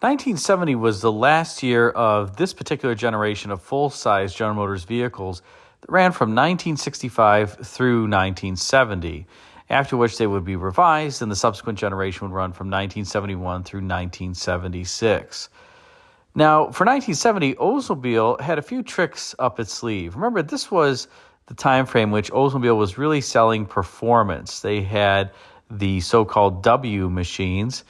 1970 was the last year of this particular generation of full-size General Motors vehicles that ran from 1965 through 1970, after which they would be revised and the subsequent generation would run from 1971 through 1976. Now, for 1970, Oldsmobile had a few tricks up its sleeve. Remember, this was the time frame which Oldsmobile was really selling performance. They had the so-called W machines,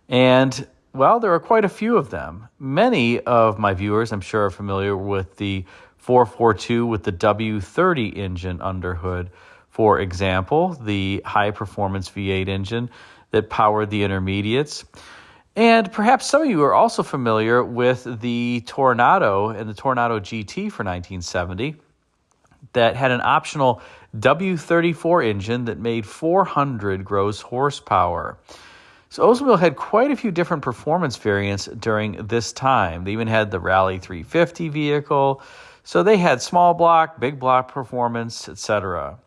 and well, there are quite a few of them. Many of my viewers, I'm sure, are familiar with the 442 with the W30 engine under hood. For example, the high-performance V8 engine that powered the intermediates. And perhaps some of you are also familiar with the Tornado and the Tornado GT for 1970 that had an optional W34 engine that made 400 gross horsepower. So Oldsmobile had quite a few different performance variants during this time. They even had the Rally 350 vehicle. So they had small block, big block performance, etc.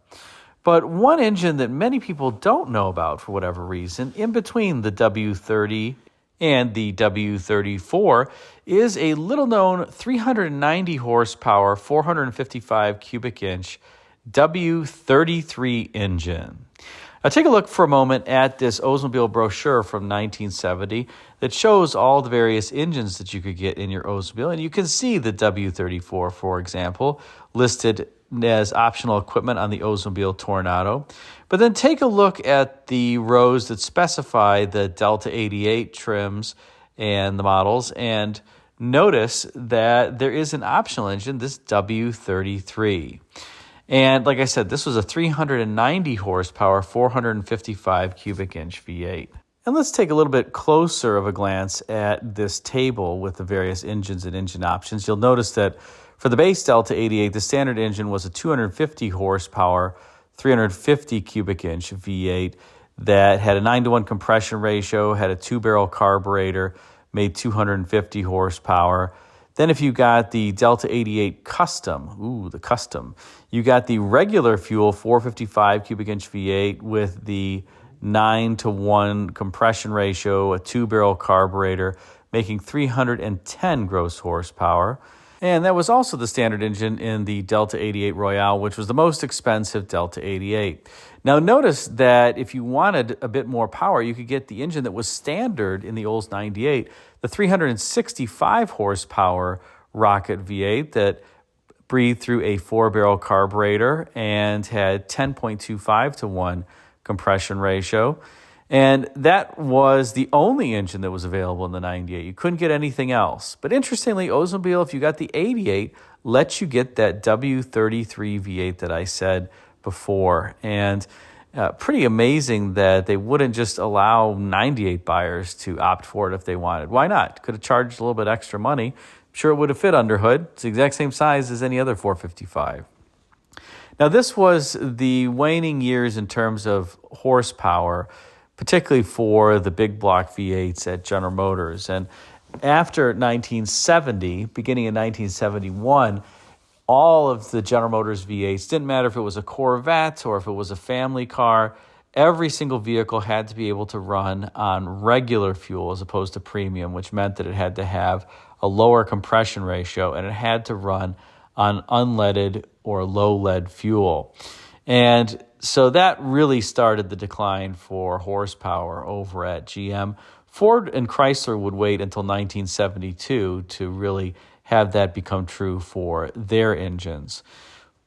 But one engine that many people don't know about for whatever reason, in between the W30 and the W34, is a little-known 390 horsepower, 455 cubic inch W33 engine. Now take a look for a moment at this Oldsmobile brochure from 1970 that shows all the various engines that you could get in your Oldsmobile. And you can see the W34, for example, listed as optional equipment on the Oldsmobile Tornado. But then take a look at the rows that specify the Delta 88 trims and the models, and notice that there is an optional engine, this W33. And like I said, this was a 390 horsepower, 455 cubic inch V8. And let's take a little bit closer of a glance at this table with the various engines and engine options. You'll notice that for the base Delta 88, the standard engine was a 250 horsepower, 350 cubic inch V8 that had a 9-to-1 compression ratio, had a 2-barrel carburetor, made 250 horsepower. Then if you got the Delta 88 Custom, the Custom, you got the regular fuel 455 cubic inch V8 with the 9-to-1 compression ratio, a 2-barrel carburetor, making 310 gross horsepower. And that was also the standard engine in the Delta 88 Royale, which was the most expensive Delta 88. Now notice that if you wanted a bit more power, you could get the engine that was standard in the Olds 98, the 365 horsepower Rocket V8 that breathed through a 4-barrel carburetor and had 10.25 to 1 compression ratio. And that was the only engine that was available in the 98. You couldn't get anything else. But interestingly, Oldsmobile, if you got the 88, lets you get that W33 V8 that I said before. And pretty amazing that they wouldn't just allow 98 buyers to opt for it if they wanted. Why not? Could have charged a little bit extra money. I'm sure it would have fit under hood. It's the exact same size as any other 455. Now, this was the waning years in terms of horsepower, particularly for the big block V8s at General Motors. And after 1970, beginning in 1971, all of the General Motors V8s, didn't matter if it was a Corvette or if it was a family car, every single vehicle had to be able to run on regular fuel as opposed to premium, which meant that it had to have a lower compression ratio and it had to run on unleaded or low lead fuel. And so that really started the decline for horsepower over at GM. Ford and Chrysler would wait until 1972 to really have that become true for their engines.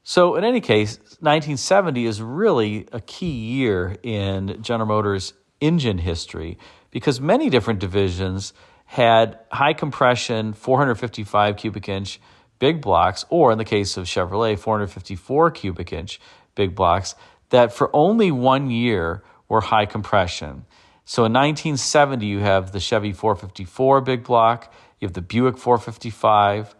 So in any case, 1970 is really a key year in General Motors engine history because many different divisions had high compression 455 cubic inch big blocks, or in the case of Chevrolet, 454 cubic inch big blocks that for only 1 year were high compression. So in 1970, you have the Chevy 454 big block, you have the Buick 455,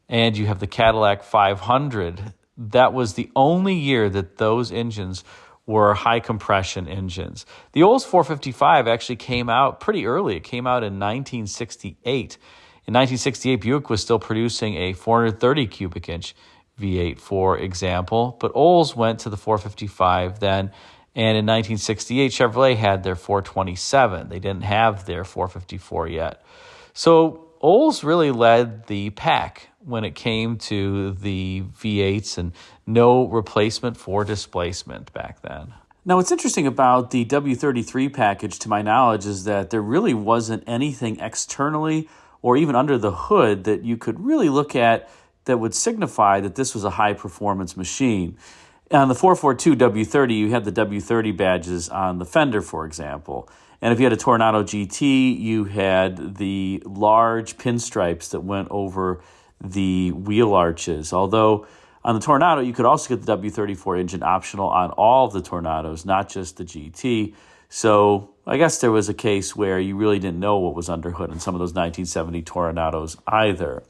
and you have the Cadillac 500. That was the only year that those engines were high compression engines. The Olds 455 actually came out pretty early. It came out in 1968. In 1968, Buick was still producing a 430 cubic inch V8, for example, but Olds went to the 455 then, and in 1968, Chevrolet had their 427. They didn't have their 454 yet. So Olds really led the pack when it came to the V8s and no replacement for displacement back then. Now, what's interesting about the W33 package, to my knowledge, is that there really wasn't anything externally or even under the hood that you could really look at that would signify that this was a high-performance machine. On the 442 W30, you had the W30 badges on the fender, for example. And if you had a Tornado GT, you had the large pinstripes that went over the wheel arches. Although on the Tornado, you could also get the W34 engine optional on all of the Tornadoes, not just the GT. So I guess there was a case where you really didn't know what was under hood in some of those 1970 Tornadoes either.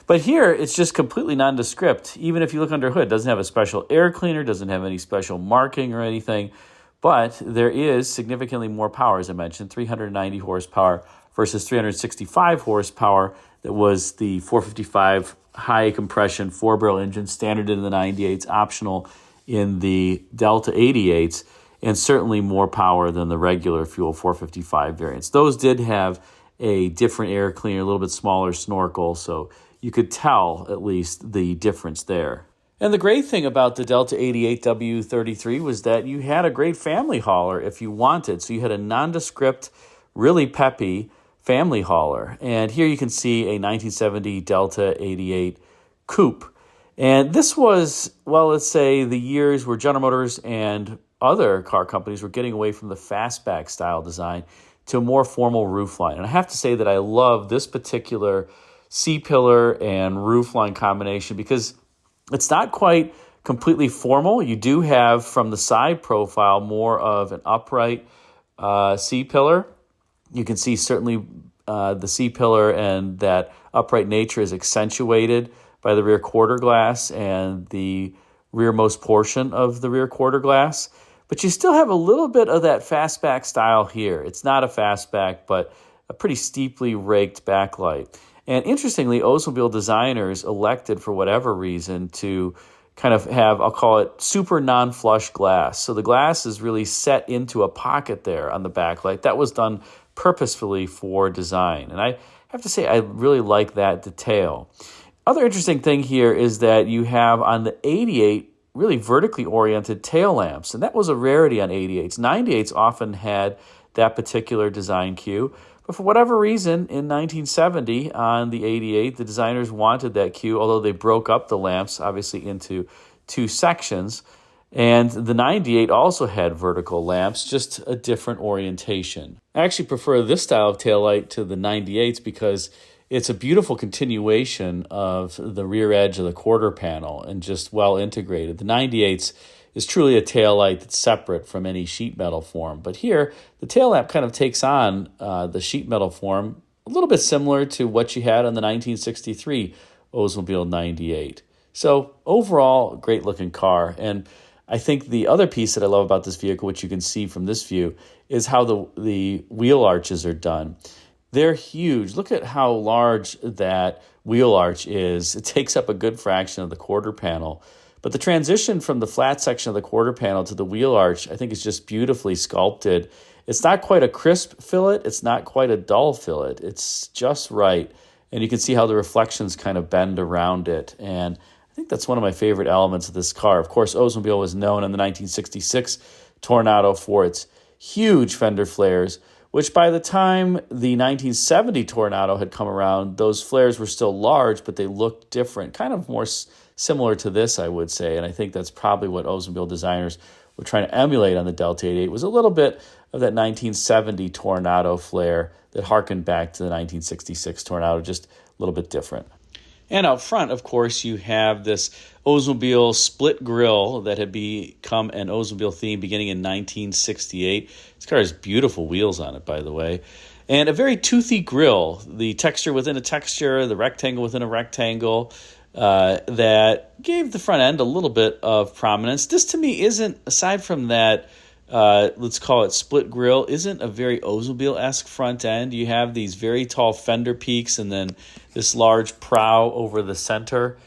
But here, it's just completely nondescript. Even if you look under hood, it doesn't have a special air cleaner, doesn't have any special marking or anything. But there is significantly more power, as I mentioned, 390 horsepower versus 365 horsepower that was the 455 high compression 4-barrel engine, standard in the 98s, optional in the Delta 88s, and certainly more power than the regular fuel 455 variants. Those did have a different air cleaner, a little bit smaller snorkel, so you could tell at least the difference there. And the great thing about the Delta 88 W33 was that you had a great family hauler if you wanted. So you had a nondescript, really peppy family hauler. And here you can see a 1970 Delta 88 coupe. And this was, well, let's say the years where General Motors and other car companies were getting away from the fastback style design to a more formal roofline. And I have to say that I love this particular C-pillar and roofline combination because it's not quite completely formal. You do have, from the side profile, more of an upright C-pillar. You can see certainly the C-pillar and that upright nature is accentuated by the rear quarter glass and the rearmost portion of the rear quarter glass. But you still have a little bit of that fastback style here. It's not a fastback, but a pretty steeply raked backlight. And interestingly, Oldsmobile designers elected, for whatever reason, to kind of have, I'll call it, super non-flush glass. So the glass is really set into a pocket there on the backlight. That was done purposefully for design. And I have to say, I really like that detail. Other interesting thing here is that you have on the 88 really vertically oriented tail lamps. And that was a rarity on 88s. 98s often had that particular design cue. But for whatever reason, in 1970, on the 88, the designers wanted that cue, although they broke up the lamps, obviously, into two sections. And the 98 also had vertical lamps, just a different orientation. I actually prefer this style of taillight to the 98s because it's a beautiful continuation of the rear edge of the quarter panel and just well integrated. The 98s is truly a taillight that's separate from any sheet metal form. But here, the tail lamp kind of takes on the sheet metal form, a little bit similar to what you had on the 1963 Oldsmobile 98. So overall, great looking car. And I think the other piece that I love about this vehicle, which you can see from this view, is how the wheel arches are done. They're huge. Look at how large that wheel arch is. It takes up a good fraction of the quarter panel. But the transition from the flat section of the quarter panel to the wheel arch, I think, is just beautifully sculpted. It's not quite a crisp fillet. It's not quite a dull fillet. It's just right. And you can see how the reflections kind of bend around it. And I think that's one of my favorite elements of this car. Of course, Oldsmobile was known in the 1966 Tornado for its huge fender flares, which by the time the 1970 Tornado had come around, those flares were still large, but they looked different, kind of more similar to this, I would say. And I think that's probably what Oldsmobile designers were trying to emulate on the Delta 88, was a little bit of that 1970 Tornado flare that harkened back to the 1966 Tornado, just a little bit different. And out front, of course, you have this Oldsmobile split grille that had become an Oldsmobile theme beginning in 1968. This car has beautiful wheels on it, by the way. And a very toothy grille, the texture within a texture, the rectangle within a rectangle, that gave the front end a little bit of prominence. This, to me, isn't, aside from that, let's call it split grille, isn't a very Oldsmobile-esque front end. You have these very tall fender peaks and then this large prow over the center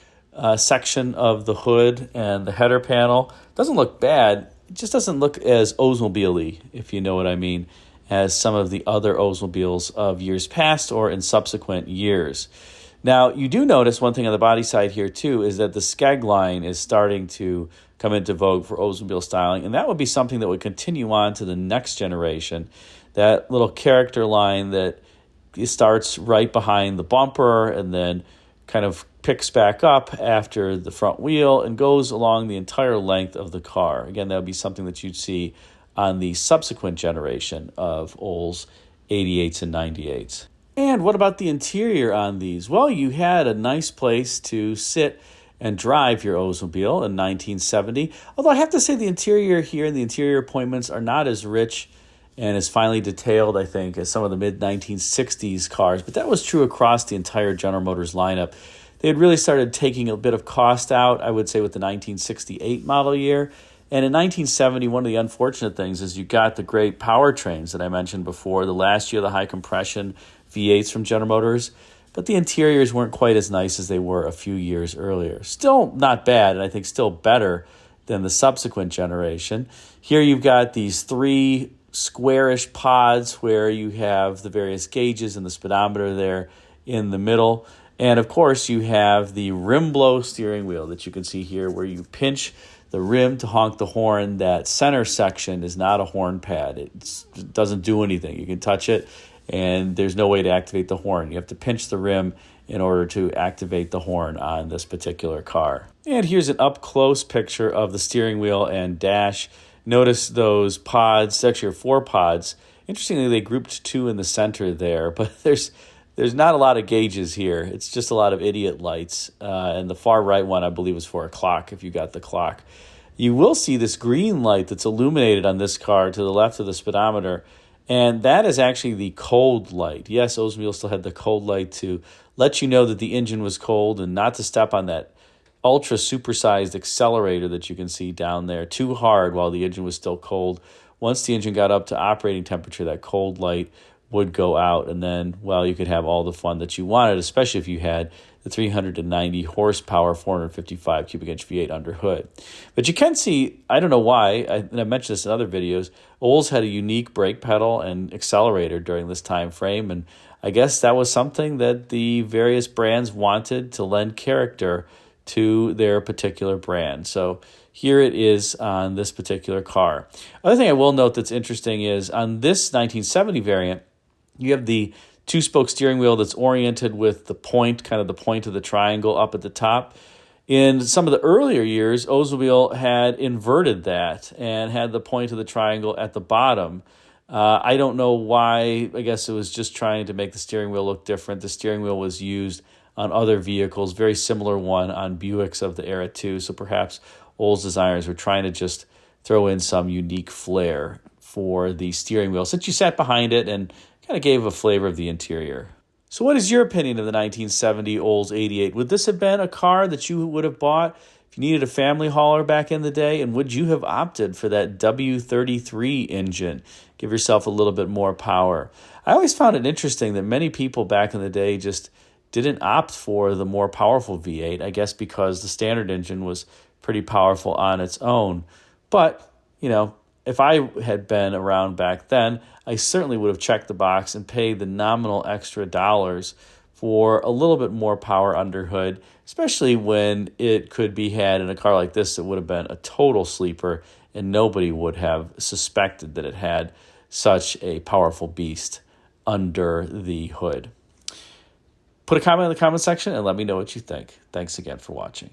section of the hood and the header panel. Doesn't look bad. It just doesn't look as Oldsmobile-y, if you know what I mean. as some of the other Oldsmobiles of years past or in subsequent years. Now, you do notice one thing on the body side here, too, is that the skeg line is starting to come into vogue for Oldsmobile styling, and that would be something that would continue on to the next generation. That little character line that starts right behind the bumper and then kind of picks back up after the front wheel and goes along the entire length of the car. Again, that would be something that you'd see on the subsequent generation of Olds 88s and 98s. And what about the interior on these? Well, you had a nice place to sit and drive your Oldsmobile in 1970. Although I have to say the interior here and the interior appointments are not as rich and as finely detailed, I think, as some of the mid-1960s cars. But that was true across the entire General Motors lineup. They had really started taking a bit of cost out, I would say, with the 1968 model year. And in 1970, one of the unfortunate things is you got the great powertrains that I mentioned before, the last year, the high compression V8s from General Motors, but the interiors weren't quite as nice as they were a few years earlier. Still not bad, and I think still better than the subsequent generation. Here you've got these three squarish pods where you have the various gauges and the speedometer there in the middle. And of course, you have the rim blow steering wheel that you can see here where you pinch the rim to honk the horn. That center section is not a horn pad. It doesn't do anything. You can touch it, and there's no way to activate the horn. You have to pinch the rim in order to activate the horn on this particular car. And here's an up-close picture of the steering wheel and dash. Notice those pods. Actually, are 4 pods. Interestingly, they grouped 2 in the center there, but there's not a lot of gauges here. It's just a lot of idiot lights. And the far right one, I believe, is for a clock, if you got the clock. You will see this green light that's illuminated on this car to the left of the speedometer, and that is actually the cold light. Yes, Oldsmobile still had the cold light to let you know that the engine was cold and not to step on that ultra supersized accelerator that you can see down there too hard while the engine was still cold. Once the engine got up to operating temperature, that cold light would go out, and then, well, you could have all the fun that you wanted, especially if you had the 390 horsepower, 455 cubic inch V8 under hood. But you can see, I don't know why, and I mentioned this in other videos, Olds had a unique brake pedal and accelerator during this time frame, and I guess that was something that the various brands wanted to lend character to their particular brand. So here it is on this particular car. Other thing I will note that's interesting is on this 1970 variant, you have the 2-spoke steering wheel that's oriented with the point, kind of the point of the triangle up at the top. In some of the earlier years, Oldsmobile had inverted that and had the point of the triangle at the bottom. I don't know why. I guess it was just trying to make the steering wheel look different. The steering wheel was used on other vehicles, very similar one on Buicks of the era too. So perhaps Olds designers were trying to just throw in some unique flair for the steering wheel, since you sat behind it and kind of gave a flavor of the interior. So what is your opinion of the 1970 Olds 88? Would this have been a car that you would have bought if you needed a family hauler back in the day? And would you have opted for that W33 engine? Give yourself a little bit more power. I always found it interesting that many people back in the day just didn't opt for the more powerful V8, I guess because the standard engine was pretty powerful on its own. But, you know, if I had been around back then, I certainly would have checked the box and paid the nominal extra dollars for a little bit more power under hood, especially when it could be had in a car like this that would have been a total sleeper and nobody would have suspected that it had such a powerful beast under the hood. Put a comment in the comment section and let me know what you think. Thanks again for watching.